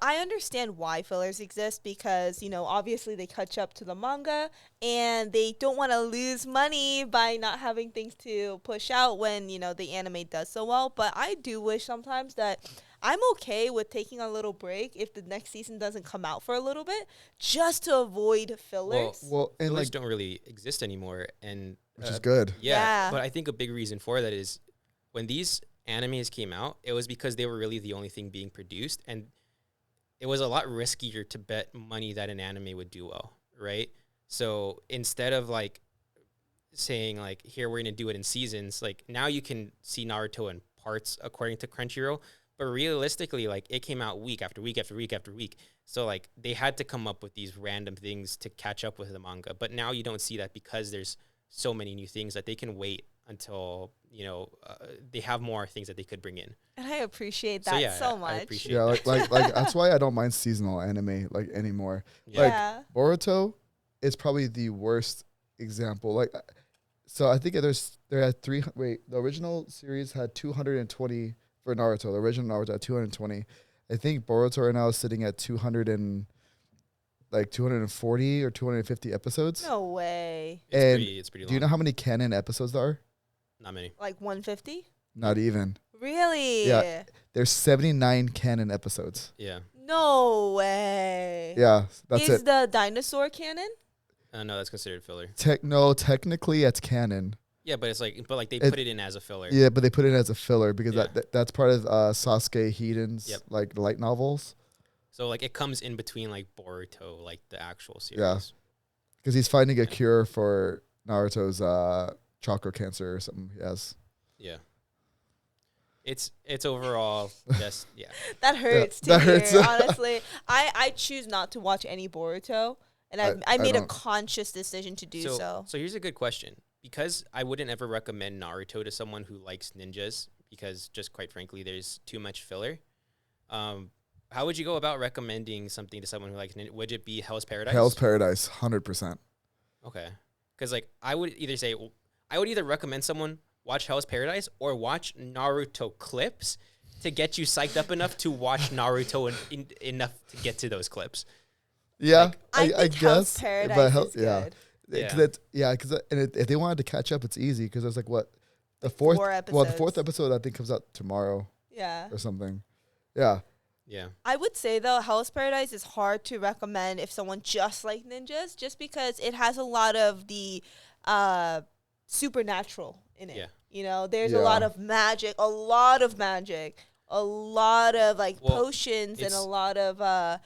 I understand why fillers exist because, obviously they catch up to the manga and they don't want to lose money by not having things to push out when, the anime does so well. But I do wish sometimes that I'm okay with taking a little break if the next season doesn't come out for a little bit just to avoid fillers. Well, and Fillers like, don't really exist anymore, and which is good. Yeah. But I think a big reason for that is when these animes came out, it was because they were really the only thing being produced, and it was a lot riskier to bet money that an anime would do well, right? So instead of like saying like, here, we're gonna do it in seasons, like now you can see Naruto in parts according to Crunchyroll, but realistically, like it came out week after week after week after week. So like they had to come up with these random things to catch up with the manga, but now you don't see that because there's so many new things that they can wait until they have more things that they could bring in. And I appreciate So, that yeah, so I much. appreciate Yeah, like that's why I don't mind seasonal anime like anymore. Yeah. Like Yeah. Boruto is probably the worst example. Like, so I think there had the original series had 220 for Naruto. The original Naruto had 220. I think Boruto right now is sitting at 240 or 250 episodes. No way. It's pretty long. Do you know how many canon episodes there are? Not many. Like 150? Not even. Really? Yeah. There's 79 canon episodes. Yeah. No way. Yeah, that's Is it. the dinosaur canon? No, that's considered filler. Technically it's canon. Yeah, but they It- put it in as a filler. Yeah, but they put it as a filler because Yeah. that's part of Sasuke Hiden's Yep. like light novels. So like it comes in between like Boruto, like the actual series. Yeah. Because he's finding a cure for Naruto's chakra cancer or something he has. Yeah. It's overall just That hurts to that hear, hurts. honestly. I choose not to watch any Boruto, and I made a don't. conscious decision to do so. So here's a good question. Because I wouldn't ever recommend Naruto to someone who likes ninjas, because just quite frankly, there's too much filler. How would you go about recommending something to someone who likes ninja? Would it be Hell's Paradise? Hell's Paradise, 100%. Okay. Because like I would either recommend someone watch Hell's Paradise or watch Naruto clips to get you psyched up enough to watch Naruto enough to get to those clips. Yeah, I think Hell's guess. Paradise but is good. Because if they wanted to catch up, it's easy because there's like what the fourth. 4 Well, the episodes. fourth episode I think comes out tomorrow Yeah. or something. Yeah, Yeah. I would say though, Hell's Paradise is hard to recommend if someone just like ninjas, just because it has a lot of the supernatural in it. Yeah. You know, there's a Yeah. lot of magic, a lot of like Well, potions, and a it's- lot of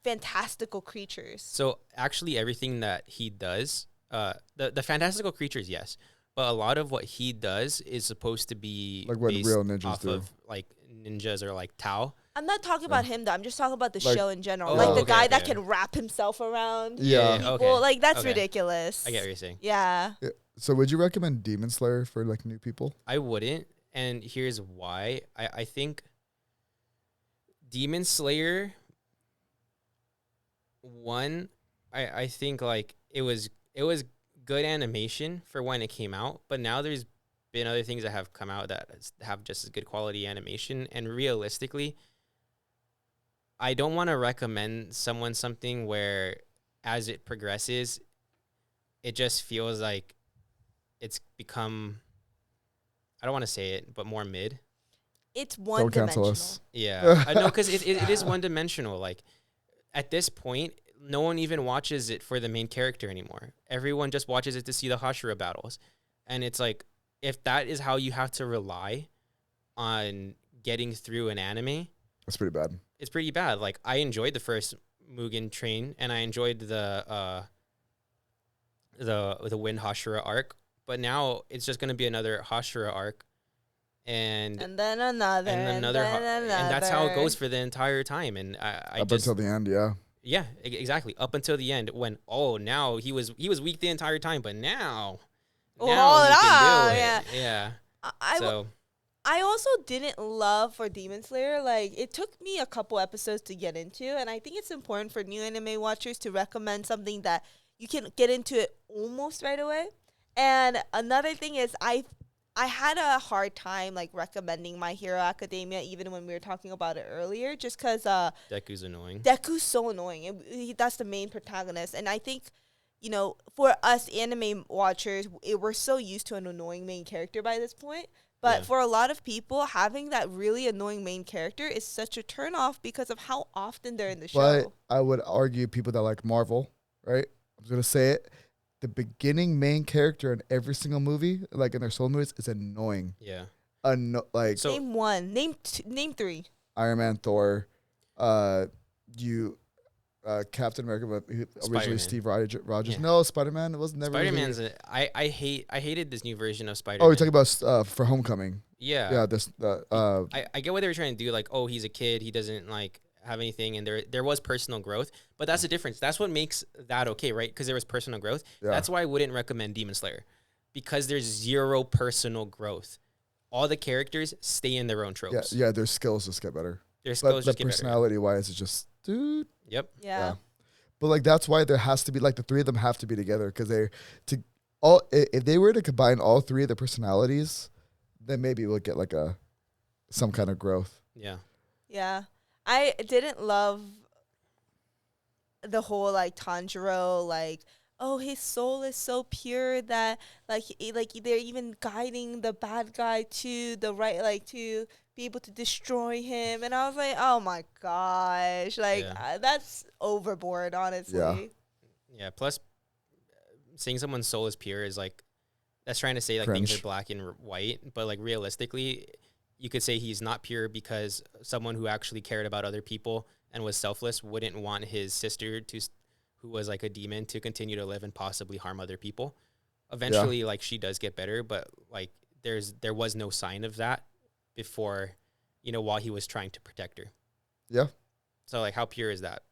fantastical creatures. So actually, everything that he does, the fantastical creatures, yes, but a lot of what he does is supposed to be Like what based real ninjas off do. of like ninjas or like Tao. I'm not talking about him though. I'm just talking about the Like- show in general. Oh, Like the okay, guy that okay. can wrap himself around Yeah. people. okay. Like that's Okay. ridiculous. I get what you're saying. Yeah. So would you recommend Demon Slayer for like new people? I wouldn't, and here's why. I think Demon Slayer one, I think like it was good animation for when it came out, but now there's been other things that have come out that have just as good quality animation, and realistically, I don't want to recommend someone something where as it progresses, it just feels like it's become, I don't want to say it, but more mid. It's Don't one cancel dimensional. us. Yeah, I know, because it is one dimensional. Like at this point, no one even watches it for the main character anymore. Everyone just watches it to see the Hashira battles, and it's like if that is how you have to rely on getting through an anime, That's pretty bad. it's pretty bad. Like I enjoyed the first Mugen Train, and I enjoyed the Wind Hashira arc, but now it's just gonna be another Hashira arc, and then another. and that's how it goes for the entire time. And I Up just until the end, yeah. yeah, exactly, up until the end when now he was weak the entire time, but now Oh, he can do yeah. it. Yeah. I also didn't love for Demon Slayer. Like, it took me a couple episodes to get into, and I think it's important for new anime watchers to recommend something that you can get into it almost right away. And another thing is, I had a hard time like recommending My Hero Academia, even when we were talking about it earlier, just because Deku's annoying. Deku's so annoying. That's the main protagonist, and I think, for us anime watchers, we're so used to an annoying main character by this point. But Yeah. for a lot of people, having that really annoying main character is such a turnoff because of how often they're in the But show. I would argue people that like Marvel, right? I'm just gonna say it. The beginning main character in every single movie, like in their solo movies, is annoying. Yeah. Like So- Name one. Name three. Iron Man, Thor, Captain America, but originally Spider-Man. Steve Rogers. Yeah. No, Spider-Man. It was never. Spider really- Man's. I hated this new version of Spider. Oh, you're talking about for Homecoming. Yeah. Yeah, this. I get what they were trying to do. Like, oh, he's a kid. He doesn't like have anything, and there was personal growth. But that's the difference. That's what makes that okay, right? Because there was personal growth. Yeah. That's why I wouldn't recommend Demon Slayer, because there's zero personal growth. All the characters stay in their own Yeah, tropes. yeah. Their skills just get better. Their But skills the just get better. personality wise, it's just dude. Yep. Yeah. But like that's why there has to be like the three of them have to be together because if they were to combine all three of the personalities, then maybe we'll get like some kind of growth. Yeah. Yeah. I didn't love the whole like Tanjiro, like, oh, his soul is so pure that like they're even guiding the bad guy to the right, like to be able to destroy him. And I was like, oh my gosh, like Yeah. that's overboard, honestly. Yeah. Yeah. Plus, seeing someone's soul is pure is like, that's trying to say like things Cringe. are black and white, but like realistically, you could say he's not pure because someone who actually cared about other people and was selfless wouldn't want his sister who was like a demon, to continue to live and possibly harm other people. Eventually, like she does get better, but like there was no sign of that before, while he was trying to protect her. Yeah, So like, how pure is that?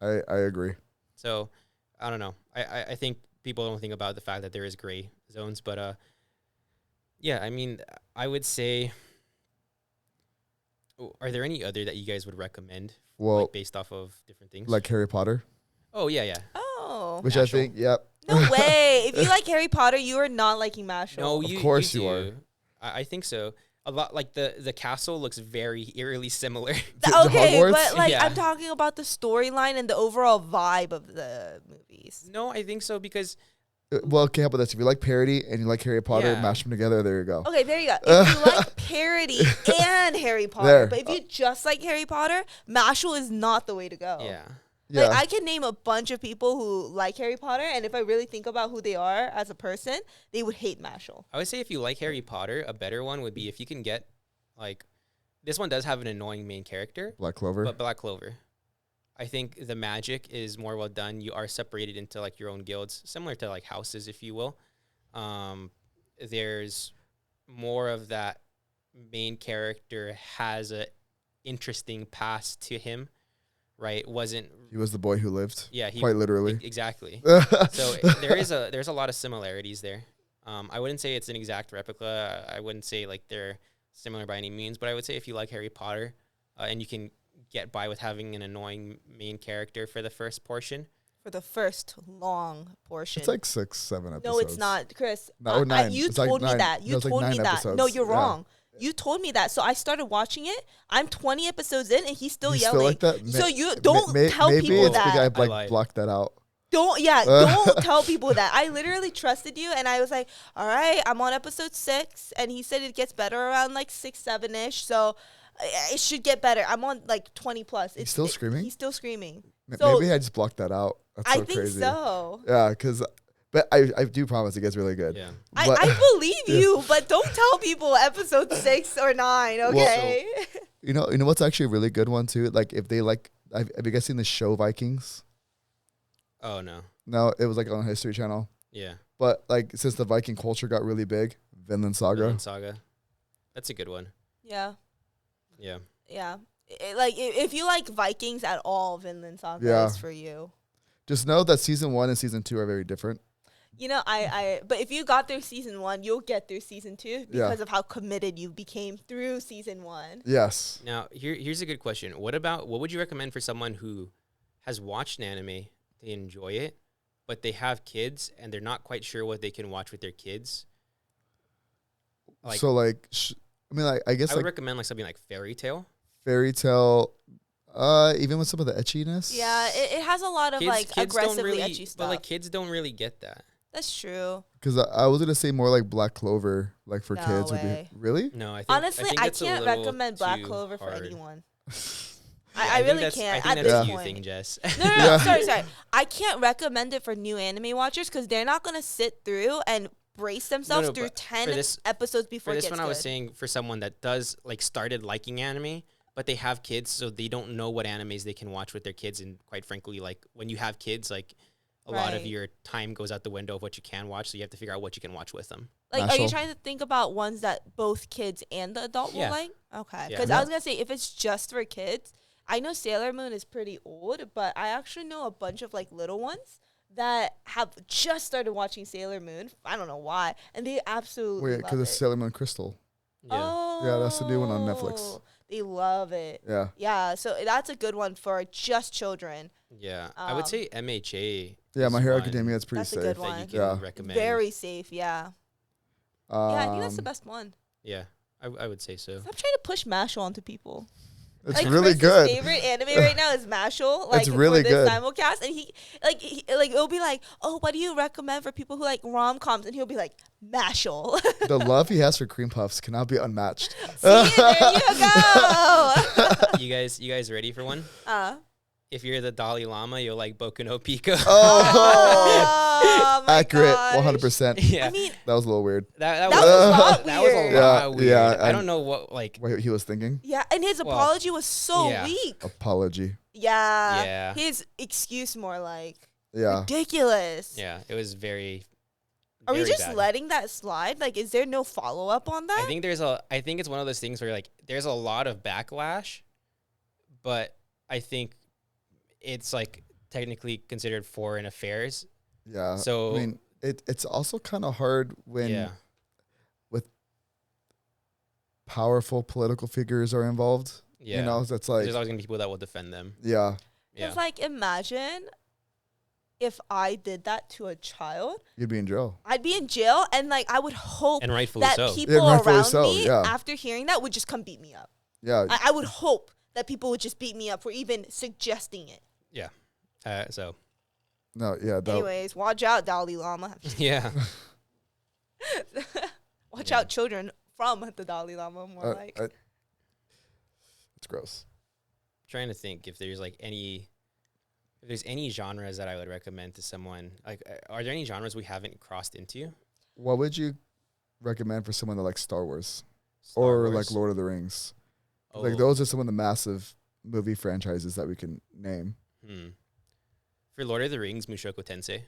I agree. So I don't know. I think people don't think about the fact that there is gray zones, but yeah, I mean, I would say, are there any other that you guys would recommend, Well, like based off of different things? like Harry Potter, oh yeah, yeah. Oh. which Mashal. I think, yep. No way. If you like Harry Potter, you are not liking Mashal. No, Of you course you do. are. I think so. A lot, like the castle looks very eerily similar. Okay, Hogwarts? but like Yeah. I'm talking about the storyline and the overall vibe of the movies. No, I think so because Well, okay, how about this? If you like parody and you like Harry Potter, Yeah. mash them together. There you go. Okay, there you go. If you like parody and Harry Potter, There. but if you just like Harry Potter, Mashal is not the way to go. yeah, Yeah. Like I can name a bunch of people who like Harry Potter, and if I really think about who they are as a person, they would hate Mashal. I would say if you like Harry Potter, a better one would be if you can get, like, this one does have an annoying main character, Black Clover. but Black Clover. I think the magic is more well done. You are separated into like your own guilds, similar to like houses, if you will. There's more of that main character has a interesting past to him, right? He was the boy who lived. Yeah, quite literally. Exactly. So there's a lot of similarities there. I wouldn't say it's an exact replica. I wouldn't say like they're similar by any means, but I would say if you like Harry Potter, and you can get by with having an annoying main character for the first portion. For the first long portion. It's like 6-7 episodes. No, it's not, Chris. No, 9. You It's told like me 9. that. You No, it's like told 9 me that. episodes. No, you're Yeah. wrong. You told me that. So I started watching it. I'm 20 episodes in, and he's still You yelling. still like that? So you don't tell maybe people it's that. because I I like lied. blocked that out. Don't tell people that. I literally trusted you, and I was like, all right, I'm on episode 6, and he said it gets better around like 6, 7-ish, so it should get better. I'm on like 20 plus. He's still screaming? He's still screaming. So Maybe I just blocked that out. That's so I think crazy. so. Yeah, but I do promise it gets really good. Yeah. But- I believe you, but don't tell people episode 6 or 9, okay? You know what's actually a really good one too? Like if they like, have you guys seen the show Vikings? Oh no. No, it was like on History Channel. Yeah. But like since the Viking culture got really big, Vinland Saga. Vinland Saga. That's a good one. Yeah. Yeah. Yeah. Like if you like Vikings at all, Vinland Saga Yeah. is for you. Just know that season 1 and season 2 are very different. You know, but if you got through season 1, you'll get through season 2 because Yeah. of how committed you became through season 1. Yes. Now, here's a good question. What would you recommend for someone who has watched an anime, they enjoy it, but they have kids and they're not quite sure what they can watch with their kids? Like, So like, I guess I would like recommend like something like Fairy Tale. Fairy Tale, even with some of the etchiness. Yeah, it has a lot of like don't aggressively really, etchy stuff. but like kids don't really get that. That's true. Because I was gonna say more like Black Clover, like for No kids way. would be really. No, I think Honestly, think I it's a can't little recommend Black too Clover for hard. anyone. Yeah, I think really that's- can't I at think this that's a you point. thing, Jess. No, Yeah. sorry. I can't recommend it for new anime watchers because they're not gonna sit through and brace themselves through but 10 for this- episodes before For it this gets one, good. I was saying for someone that does like started liking anime, but they have kids, so they don't know what animes they can watch with their kids. And quite frankly, like when you have kids, like a lot of Right. your time goes out the window of what you can watch, so you have to figure out what you can watch with them. Like, are you Mashal. trying to think about ones that both kids and the adult Yeah. will like? Okay, Yeah. because Yeah. I was gonna say if it's just for kids, I know Sailor Moon is pretty old, but I actually know a bunch of like little ones that have just started watching Sailor Moon. I don't know why, and they absolutely Wait, love because it. it's Sailor Moon Crystal. Yeah. Oh, Yeah, that's the new one on Netflix. They love it. Yeah. Yeah, so that's a good one for just children. Yeah. I would say MHA. Yeah, is My Hero one Academia is pretty That's a safe. good that one. you can Yeah. recommend. Very safe. Yeah. Yeah, I think that's the Um, best one. Yeah, I would say so. Stop trying to push Mashal onto people. It's Like really Chris's good. favorite anime right now is Mashal. Like It's really for this good. simulcast, and he it'll be like, oh, what do you recommend for people who like rom coms? And he'll be like, Mashal. The love he has for cream puffs cannot be unmatched. See, there you go. you guys ready for one? If you're the Dalai Lama, you'll like Boku no Pico. Oh, my Accurate, gosh. 100%. yeah. I mean, That was a little weird. That was not that was a weird. lot Yeah, weird. yeah, I and- don't know what like. What he was thinking. yeah, and his Well, apology was so yeah. weak. Apology. Yeah. Yeah. His excuse more like Yeah. ridiculous. Yeah, it was very. Are we very just bad. letting that slide? Like, is there no follow up on that? I think it's one of those things where like there's a lot of backlash, but I think it's like technically considered foreign affairs. Yeah. So- I mean, it's also kind of hard when Yeah. powerful political figures are involved. Yeah. You know, that's like, There's always gonna be people that will defend them. yeah. Yeah. It's like, imagine if I did that to a child, You'd be in jail. I'd be in jail, and like I would hope And rightfully that so. people Yeah, rightfully around so, me yeah. after hearing that would just come beat me up. Yeah. I would hope that people would just beat me up for even suggesting it. Yeah. So No, yeah. That, Anyways, watch out, Dalai Lama. yeah. Watch Yeah. out, children from the Dalai Lama. More like it's gross. Trying to think if there's like any If there's any genres that I would recommend to someone, like, are there any genres we haven't crossed into? What would you recommend for someone that likes Star Wars Star or Wars? like Lord of the Rings? Oh, Like those are some of the massive movie franchises that we can name. For Lord of the Rings, Mushoku Tensei.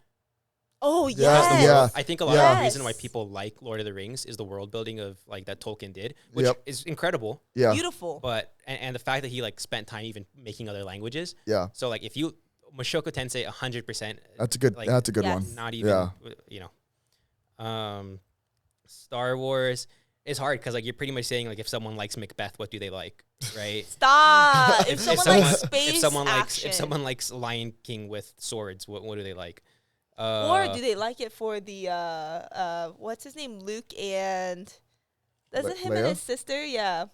Oh Yeah, yes. yeah. I think a lot of the reason why Yes. people like Lord of the Rings is the world building of like that Tolkien did, which Yep. is incredible. Yeah, Beautiful. But and the fact that he like spent time even making other languages. yeah. So like if you Mushoku Tensei 100%, That's a good. Like, That's a good Yes. one. not even Yeah. you know. Star Wars is hard because like you're pretty much saying like if someone likes Macbeth, what do they like, right? Stop. If If someone someone- likes space if someone action, likes Lion King with swords, what do they like? or do they like it for the what's his name, Luke, and doesn't him and Leia? his sister, yeah,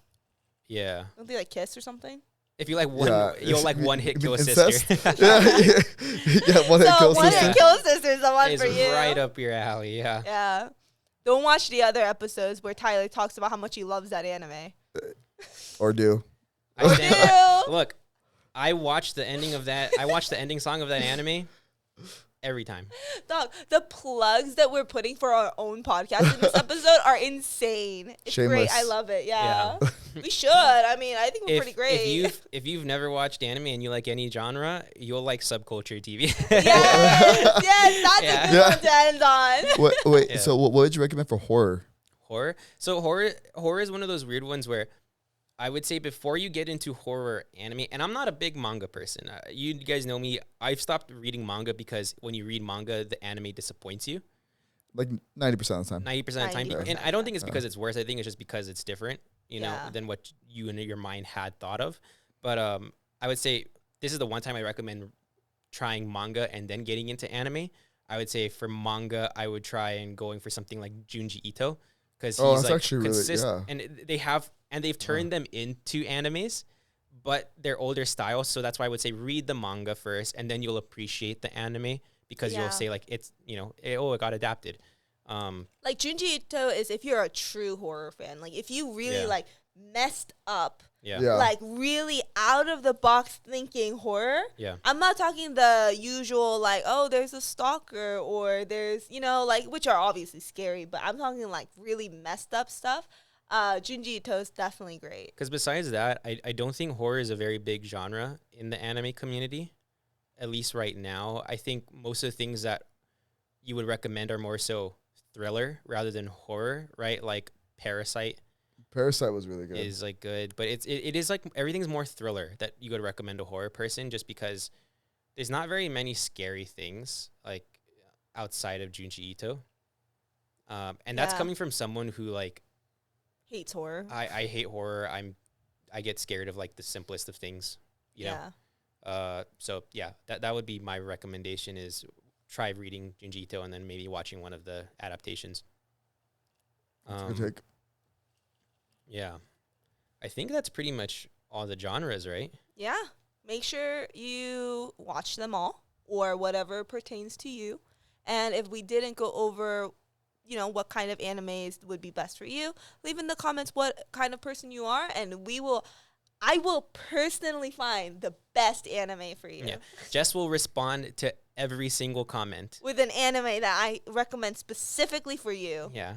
Yeah. don't they like kiss or something? If you like one, Yeah, you'll like one hit you kill a mean sister. incest? yeah, one hit So kill one sister. hit kill sister's the one It's for you. right up your alley. Yeah. Yeah. Don't watch the other episodes where Tyler talks about how much he loves that anime. Or do. I stand, Ew. look, I watched the ending of that. I watched the ending song of that anime every time. Dog, the plugs that we're putting for our own podcast in this episode are insane. It's great. Shameless. I love it. Yeah. Yeah. We should. I mean, I think we're pretty great. If you've never watched anime and you like any genre, you'll like Subculture TV. yes, that's Yeah. a good one to end on. Wait. Yeah. So what would you recommend for horror? Horror. So horror is one of those weird ones where I would say before you get into horror anime, and I'm not a big manga person. You guys know me. I've stopped reading manga because when you read manga, the anime disappoints you Like 90% of the time. 90% of the time. 90%, And I don't think it's because it's worse. I think it's just because it's different, you know, Yeah. than what you and your mind had thought of. But I would say this is the one time I recommend trying manga and then getting into anime. I would say for manga, I would try and going for something like Junji Ito because Oh, he's that's like actually really- yeah. and they've turned them into animes, but they're older styles. So that's why I would say read the manga first, and then you'll appreciate the anime because Yeah. you'll say like it's it got adapted. Like Junji Ito is if you're a true horror fan. Like if you really Yeah. like messed up, Yeah. Yeah. like really out of the box thinking horror. Yeah. I'm not talking the usual like, oh, there's a stalker or there's, like, which are obviously scary, but I'm talking like really messed up stuff. Junji Ito is definitely great. Because besides that, I don't think horror is a very big genre in the anime community, at least right now. I think most of the things that you would recommend are more so thriller rather than horror, right? Like Parasite Parasite was really good. is like good, but it is like everything's more thriller that you would recommend a horror person just because there's not very many scary things like outside of Junji Ito. And that's Yeah. coming from someone who like Hates horror. I hate horror. I get scared of like the simplest of things, you know. So yeah, that would be my recommendation is try reading Junji Ito and then maybe watching one of the adaptations. That's a good take. Yeah. I think that's pretty much all the genres, right? Yeah. Make sure you watch them all or whatever pertains to you. And if we didn't go over, what kind of animes would be best for you, leave in the comments what kind of person you are, and I will personally find the best anime for you. Yeah. Jess will respond to every single comment. With an anime that I recommend specifically for you. Yeah.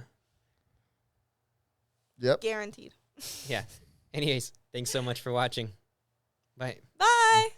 Yep. Guaranteed. Yeah. Anyways, thanks so much for watching. Bye. Bye.